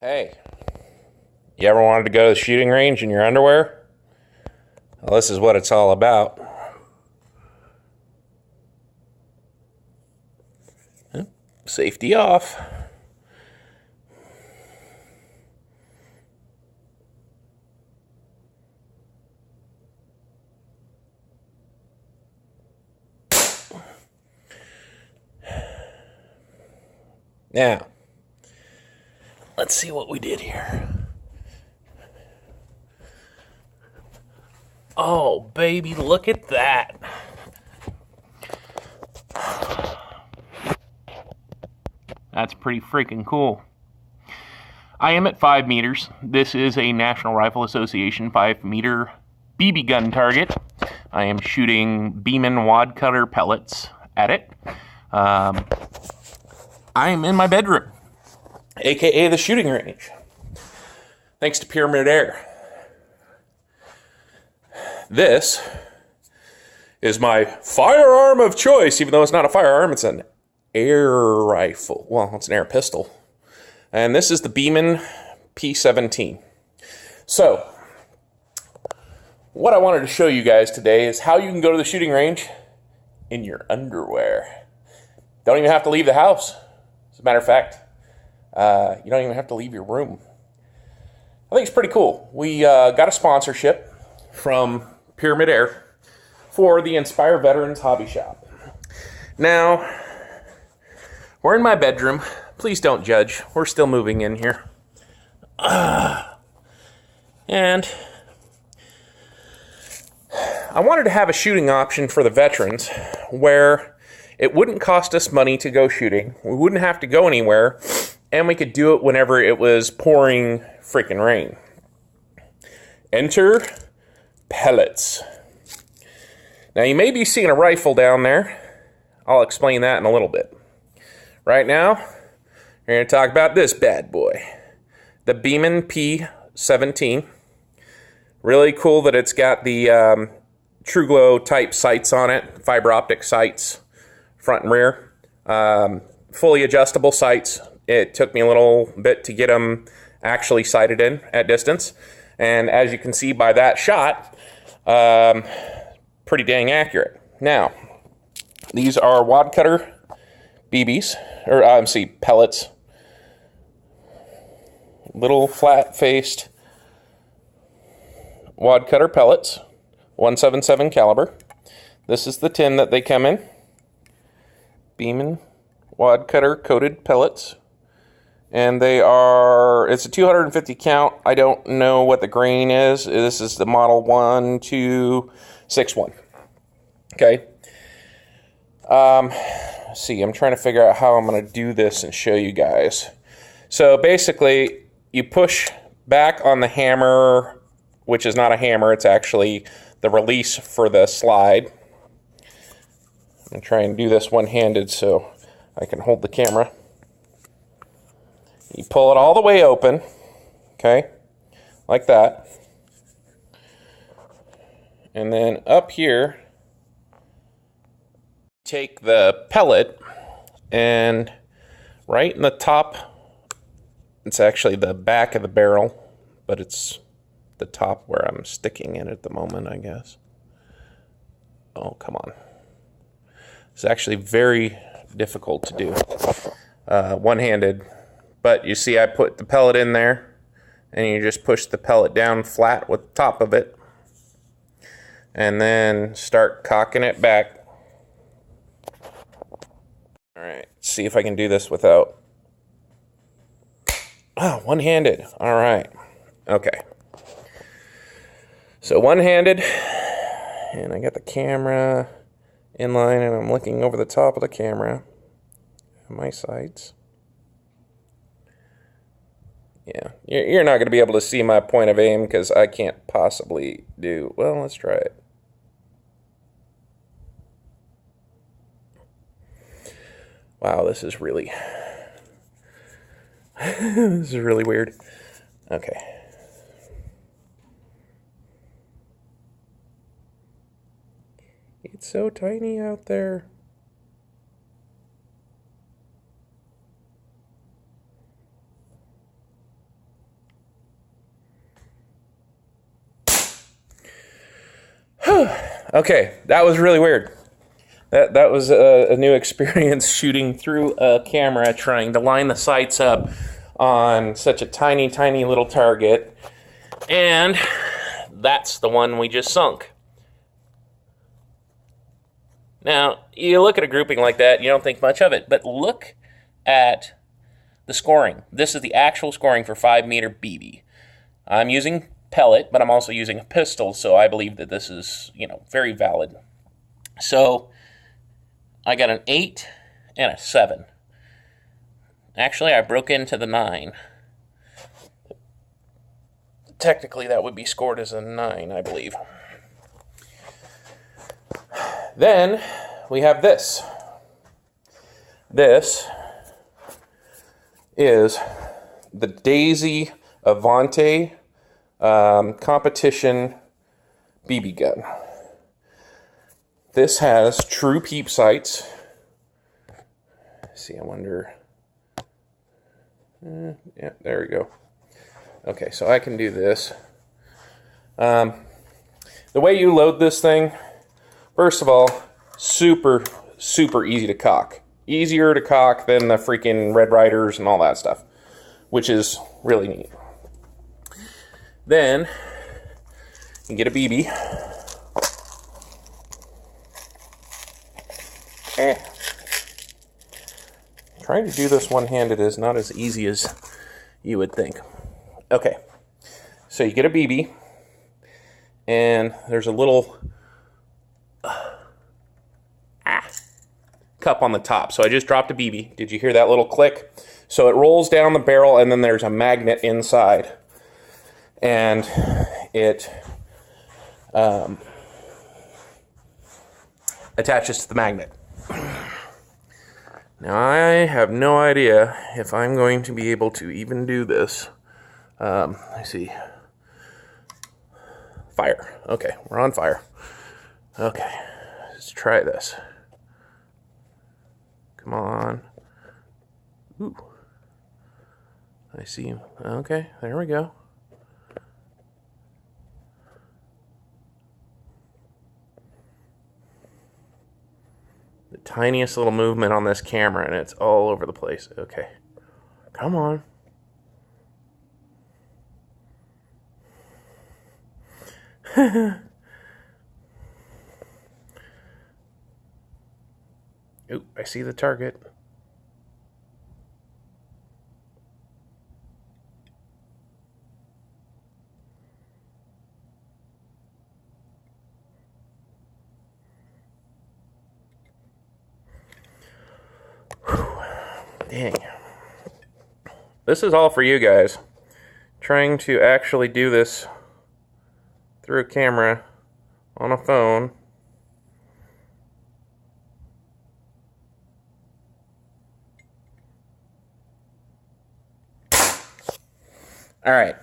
Hey, you ever wanted to go to the shooting range in your underwear? Well, this is what it's all about. Safety off. Now, let's see what we did here. Oh, baby, look at that. That's pretty freaking cool. I am at 5 meters. This is a National Rifle Association 5-meter BB gun target. I am shooting Beeman wad cutter pellets at it. I am in my bedroom, aka the shooting range, thanks to Pyramid Air. This is my firearm of choice, even though it's not a firearm, it's an air rifle. Well, it's an air pistol. And this is the Beeman P17. So, what I wanted to show you guys today is how you can go to the shooting range in your underwear. Don't even have to leave the house. As a matter of fact, you don't even have to leave your room. I think it's pretty cool. We got a sponsorship from Pyramid Air for the Inspire Veterans Hobby Shop. Now, we're in my bedroom. Please don't judge. We're still moving in here. And I wanted to have a shooting option for the veterans where it wouldn't cost us money to go shooting. We wouldn't have to go anywhere. And we could do it whenever it was pouring freaking rain. Enter Pellets. Now, you may be seeing a rifle down there. I'll explain that in a little bit. Right now, we're going to talk about this bad boy. The Beeman P17. Really cool that it's got the True Glow type sights on it. Fiber optic sights, front and rear. Fully adjustable sights. It took me a little bit to get them actually sighted in at distance. And as you can see by that shot, pretty dang accurate. Now, these are wad cutter BBs, or pellets. Little flat-faced wad cutter pellets, 177 caliber. This is the tin that they come in. Beeman wad cutter coated pellets. And it's a 250 count. I don't know what the grain is. This is the model 1261. Okay. Let's see, I'm trying to figure out how I'm going to do this and show you guys. So basically, you push back on the hammer, which is not a hammer, it's actually the release for the slide. I'm going to try and do this one-handed so I can hold the camera. You pull it all the way open, okay, like that. And then up here, take the pellet and right in the top, it's actually the back of the barrel, but it's the top where I'm sticking it at the moment, I guess. Oh, come on. It's actually very difficult to do, one-handed. But you see I put the pellet in there, and you just push the pellet down flat with the top of it, and then start cocking it back. All right, see if I can do this without... Oh, one-handed. All right. Okay. So one-handed, and I got the camera in line, and I'm looking over the top of the camera at my sights. Yeah, you're not going to be able to see my point of aim because I can't possibly do... Well, let's try it. Wow, this is really... this is really weird. Okay. It's so tiny out there. Okay, that was really weird. That was a new experience shooting through a camera, trying to line the sights up on such a tiny, tiny little target. And that's the one we just sunk. Now, you look at a grouping like that, you don't think much of it, but look at the scoring. This is the actual scoring for 5-meter BB. I'm using pellet, but I'm also using a pistol, so I believe that this is, very valid. So, I got an 8 and a 7. Actually, I broke into the 9. Technically, that would be scored as a 9, I believe. Then, we have this. This is the Daisy Avanti competition BB gun. This has true peep sights. Let's see, I wonder. Yeah, there we go. Okay, so I can do this. The way you load this thing, first of all, super, super easy to cock. Easier to cock than the freaking Red Riders and all that stuff, which is really neat. Then, you get a BB. Trying to do this one-handed is not as easy as you would think. Okay, so you get a BB, and there's a little cup on the top. So I just dropped a BB. Did you hear that little click? So it rolls down the barrel, and then there's a magnet inside, and it attaches to the magnet. Now, I have no idea if I'm going to be able to even do this. Let's see. Fire. Okay, we're on fire. Okay, let's try this. Come on. Ooh. I see you. Okay, there we go. The tiniest little movement on this camera, and it's all over the place. Okay. Come on. Ooh, I see the target. Whew. Dang. This is all for you guys. Trying to actually do this through a camera on a phone. All right.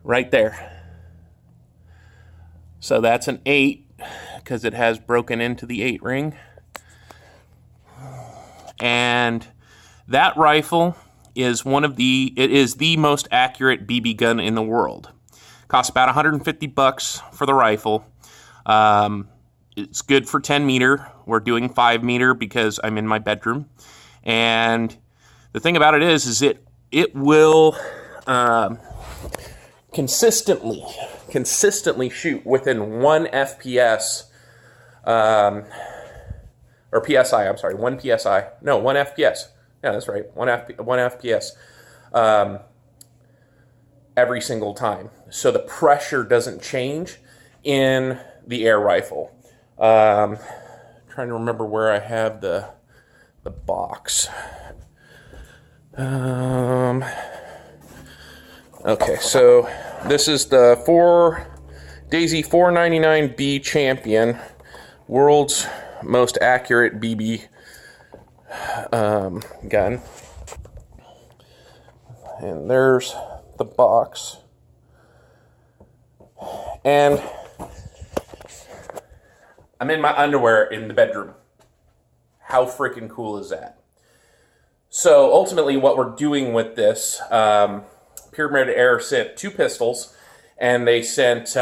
Right there. So that's an 8 because it has broken into the 8 ring. And that rifle is it is the most accurate BB gun in the world. Costs about $150 for the rifle. It's good for 10 meter. We're doing 5 meter because I'm in my bedroom. And the thing about it is it will consistently shoot within 1 FPS, or PSI, I'm sorry, 1 PSI. No, 1 FPS. Yeah, that's right, 1 FPS every single time. So the pressure doesn't change in the air rifle. Trying to remember where I have the box. Okay, so this is the Daisy 499B Champion, world's most accurate BB gun. And there's the box. And I'm in my underwear in the bedroom. How freaking cool is that? So ultimately, what we're doing with this, Pyramid Air sent 2 pistols, and they sent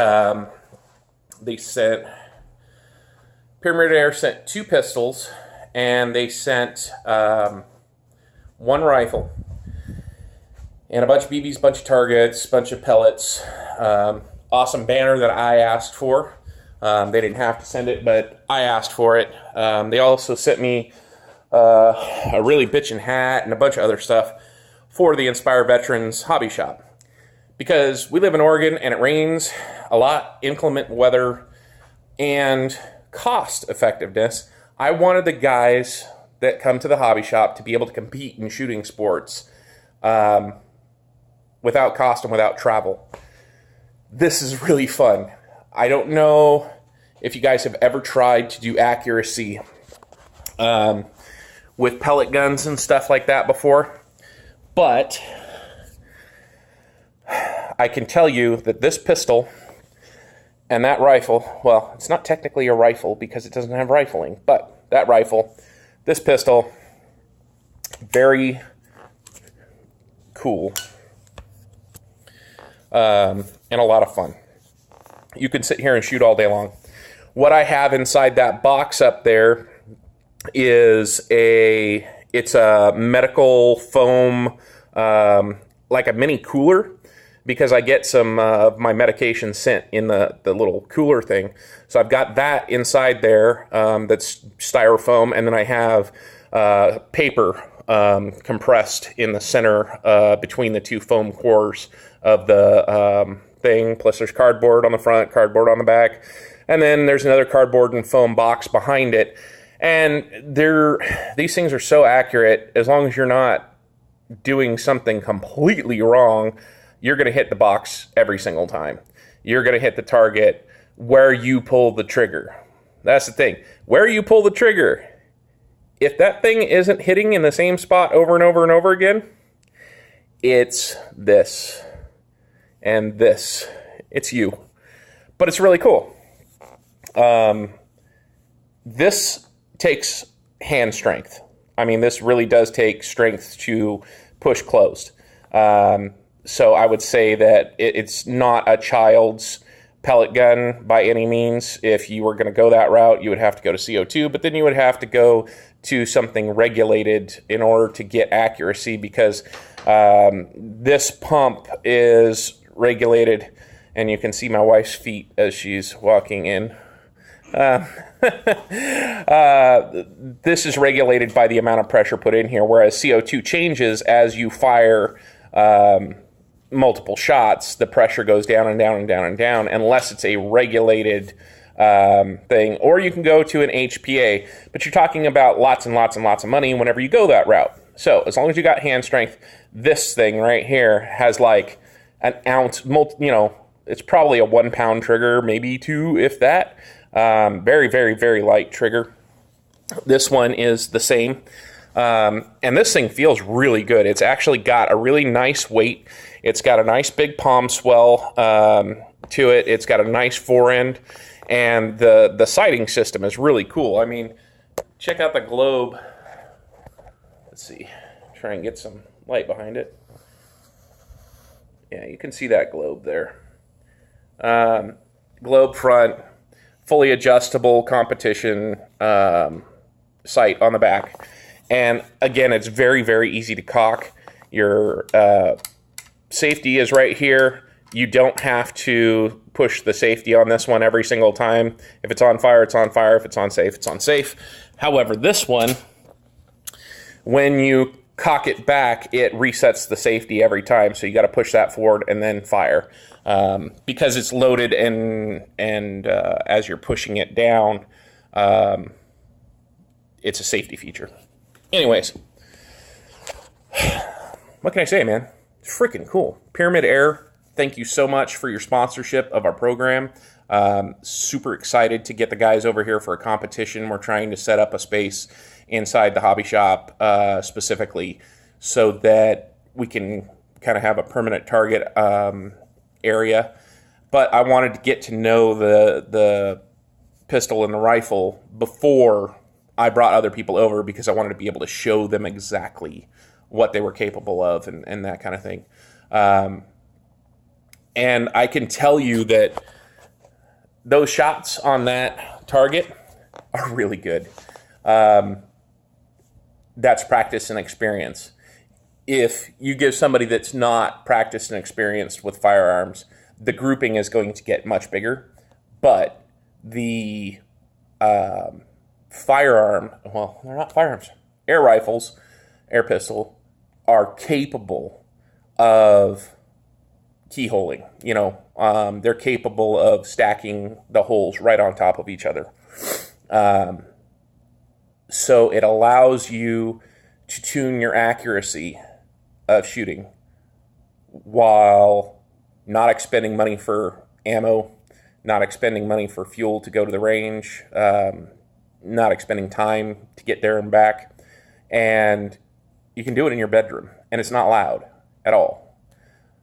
Pyramid Air sent 2 pistols, and they sent 1 rifle, and a bunch of BBs, bunch of targets, bunch of pellets. Awesome banner that I asked for. They didn't have to send it, but I asked for it. They also sent me a really bitchin' hat and a bunch of other stuff for the Inspire Veterans Hobby Shop. Because we live in Oregon and it rains a lot, inclement weather, and cost effectiveness, I wanted the guys that come to the hobby shop to be able to compete in shooting sports without cost and without travel. This is really fun. I don't know if you guys have ever tried to do accuracy with pellet guns and stuff like that before, but I can tell you that this pistol and that rifle, well, it's not technically a rifle because it doesn't have rifling, but that rifle, this pistol, very cool and a lot of fun. You can sit here and shoot all day long. What I have inside that box up there is it's a medical foam, like a mini cooler, because I get some of my medication sent in the little cooler thing. So I've got that inside there that's styrofoam, and then I have paper compressed in the center between the 2 foam cores of the thing. Plus there's cardboard on the front, cardboard on the back, and then there's another cardboard and foam box behind it. And these things are so accurate. As long as you're not doing something completely wrong, you're going to hit the box every single time. You're going to hit the target where you pull the trigger. That's the thing. Where you pull the trigger, if that thing isn't hitting in the same spot over and over and over again, it's this and this. It's you. But it's really cool. This takes hand strength. I mean, this really does take strength to push closed. So I would say that it's not a child's pellet gun by any means. If you were going to go that route, you would have to go to CO2, but then you would have to go to something regulated in order to get accuracy, because this pump is regulated, and you can see my wife's feet as she's walking in. This is regulated by the amount of pressure put in here, whereas CO2 changes as you fire multiple shots. The pressure goes down and down and down and down, unless it's a regulated thing. Or you can go to an HPA, but you're talking about lots and lots and lots of money whenever you go that route. So as long as you got hand strength, this thing right here has like an ounce, it's probably a 1 pound trigger, maybe 2, if that. Very, very, very light trigger. This one is the same. And this thing feels really good. It's actually got a really nice weight. It's got a nice big palm swell to it. It's got a nice forend. And the sighting system is really cool. I mean, check out the globe. Let's see. Try and get some light behind it. Yeah, you can see that globe there. Globe front. Fully adjustable competition sight on the back. And again, it's very, very easy to cock. Your safety is right here. You don't have to push the safety on this one every single time. If it's on fire, it's on fire. If it's on safe, it's on safe. However, this one, when you cock it back, it resets the safety every time. So you got to push that forward and then fire. Because it's loaded and as you're pushing it down, it's a safety feature. Anyways, what can I say, man? It's freaking cool. Pyramid Air, thank you so much for your sponsorship of our program. Super excited to get the guys over here for a competition. We're trying to set up a space inside the hobby shop specifically so that we can kind of have a permanent target area. But I wanted to get to know the pistol and the rifle before I brought other people over because I wanted to be able to show them exactly what they were capable of and that kind of thing. And I can tell you that those shots on that target are really good. That's practice and experience. If you give somebody that's not practiced and experienced with firearms, the grouping is going to get much bigger. But the firearm, well, they're not firearms, air rifles, air pistol, are capable of keyholing. They're capable of stacking the holes right on top of each other. So it allows you to tune your accuracy of shooting while not expending money for ammo, not expending money for fuel to go to the range, not expending time to get there and back. And you can do it in your bedroom, and it's not loud at all.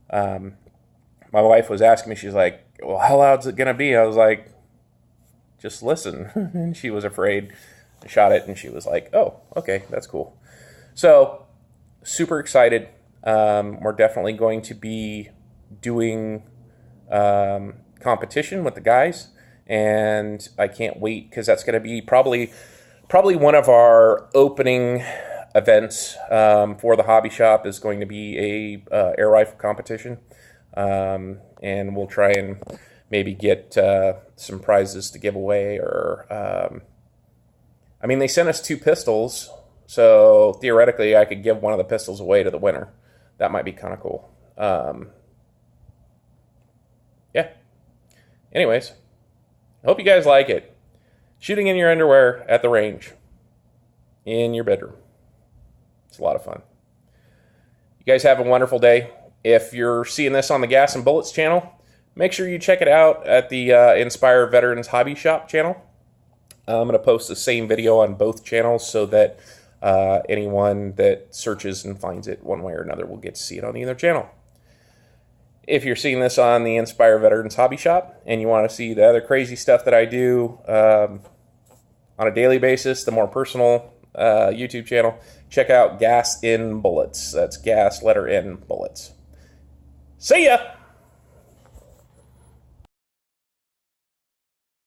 My wife was asking me, she's like, well, how loud's it going to be? I was like, just listen. And she was afraid. I shot it, and she was like, oh, okay, that's cool. So, super excited. We're definitely going to be doing competition with the guys, and I can't wait because that's going to be probably one of our opening events for the hobby shop is going to be a air rifle competition, and we'll try and maybe get some prizes to give away. Or they sent us 2 pistols, so theoretically I could give one of the pistols away to the winner. That might be kind of cool. Yeah. Anyways, I hope you guys like it. Shooting in your underwear at the range, in your bedroom. It's a lot of fun. You guys have a wonderful day. If you're seeing this on the Gas and Bullets channel, make sure you check it out at the Inspire Veterans Hobby Shop channel. I'm going to post the same video on both channels so that anyone that searches and finds it one way or another will get to see it on the other channel. If you're seeing this on the Inspire Veterans Hobby Shop and you want to see the other crazy stuff that I do on a daily basis, the more personal YouTube channel, check out Gas in Bullets. That's gas, letter N, Bullets. See ya!